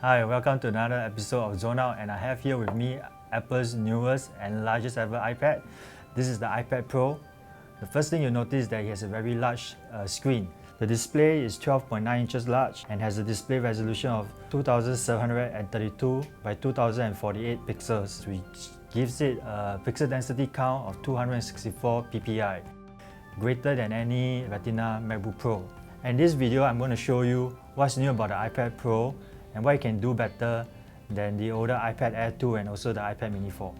Hi, welcome to another episode of Zone Out, and I have here with me Apple's newest and largest ever iPad. This is the iPad Pro. The first thing you notice is that it has a very large screen. The display is 12.9 inches large and has a display resolution of 2732 by 2048 pixels, which gives it a pixel density count of 264 ppi, greater than any Retina MacBook Pro. In this video, I'm going to show you what's new about the iPad Pro and what it can do better than the older iPad Air 2 and also the iPad Mini 4.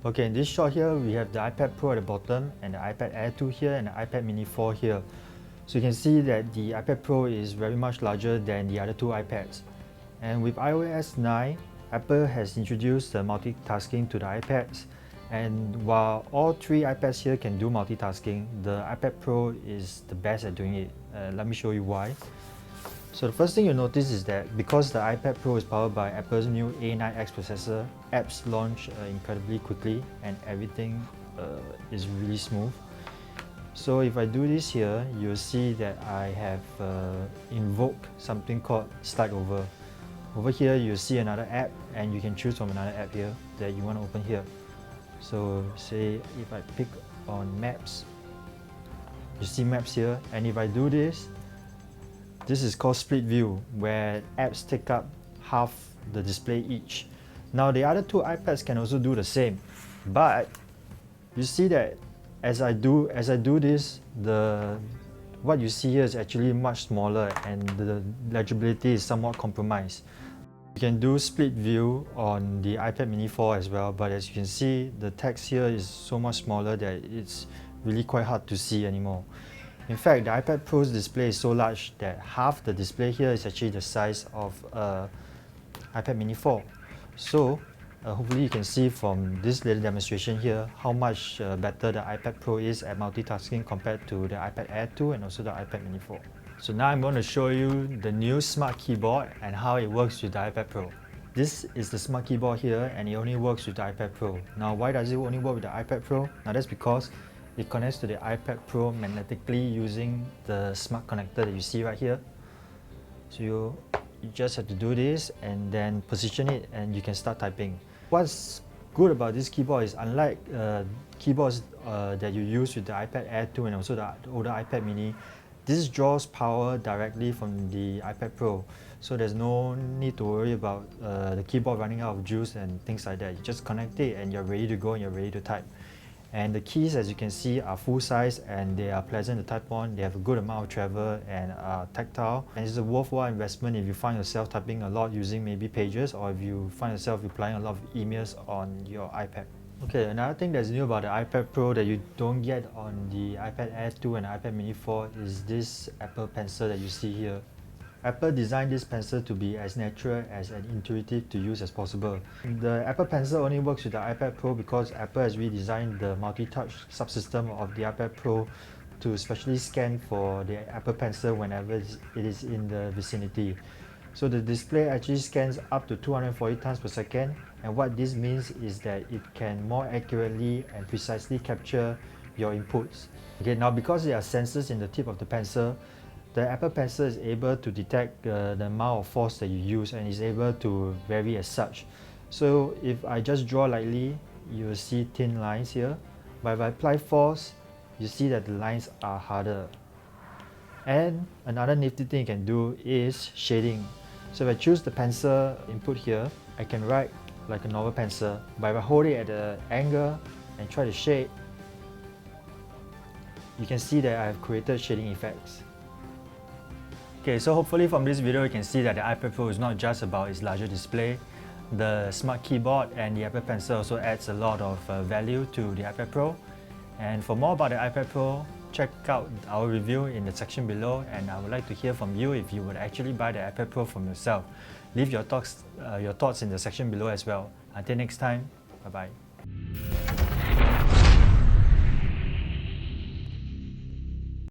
Okay, in this shot here, we have the iPad Pro at the bottom and the iPad Air 2 here and the iPad Mini 4 here. So you can see that the iPad Pro is very much larger than the other two iPads. And with iOS 9, Apple has introduced the multitasking to the iPads. And while all three iPads here can do multitasking, the iPad Pro is the best at doing it. Let me show you why. So the first thing you'll notice is that because the iPad Pro is powered by Apple's new A9X processor, apps launch incredibly quickly and everything is really smooth. So if I do this here, you'll see that I have invoked something called Slide Over. Over here, you'll see another app and you can choose from another app here that you want to open here. So say if I pick on Maps, you see Maps here, and if I do this, this is called split view, where apps take up half the display each. Now the other two iPads can also do the same, but you see that as I do this, what you see here is actually much smaller and the legibility is somewhat compromised. You can do split view on the iPad Mini 4 as well, but as you can see, the text here is so much smaller that it's really quite hard to see anymore. In fact, the iPad Pro's display is so large that half the display here is actually the size of iPad Mini 4. So hopefully you can see from this little demonstration here how much better the iPad Pro is at multitasking compared to the iPad Air 2 and also the iPad Mini 4. So now I'm going to show you the new Smart Keyboard and how it works with the iPad Pro. This is the Smart Keyboard here and it only works with the iPad Pro. Now why does it only work with the iPad Pro? Now that's because it connects to the iPad Pro magnetically using the smart connector that you see right here. So you just have to do this and then position it and you can start typing. What's good about this keyboard is unlike keyboards that you use with the iPad Air 2 and also the older iPad Mini, this draws power directly from the iPad Pro. So there's no need to worry about the keyboard running out of juice and things like that. You just connect it and you're ready to go and you're ready to type. And the keys, as you can see, are full size and they are pleasant to type on. They have a good amount of travel and are tactile. And it's a worthwhile investment if you find yourself typing a lot using maybe Pages, or if you find yourself replying a lot of emails on your iPad. Okay, another thing that's new about the iPad Pro that you don't get on the iPad Air 2 and iPad Mini 4 is this Apple Pencil that you see here. Apple designed this pencil to be as natural and intuitive to use as possible. The Apple Pencil only works with the iPad Pro because Apple has redesigned the multi-touch subsystem of the iPad Pro to specially scan for the Apple Pencil whenever it is in the vicinity. So the display actually scans up to 240 times per second, and what this means is that it can more accurately and precisely capture your inputs. Okay, now because there are sensors in the tip of the pencil, the Apple Pencil is able to detect the amount of force that you use and is able to vary as such. So if I just draw lightly, you will see thin lines here, but if I apply force, you see that the lines are harder. And another nifty thing you can do is shading. So if I choose the pencil input here, I can write like a normal pencil, but if I hold it at an angle and try to shade, you can see that I have created shading effects. Okay, so hopefully from this video you can see that the iPad Pro is not just about its larger display. The Smart Keyboard and the Apple Pencil also adds a lot of value to the iPad Pro. And for more about the iPad Pro, check out our review in the section below, and I would like to hear from you if you would actually buy the iPad Pro from yourself. Leave your thoughts in the section below as well. Until next time, bye bye.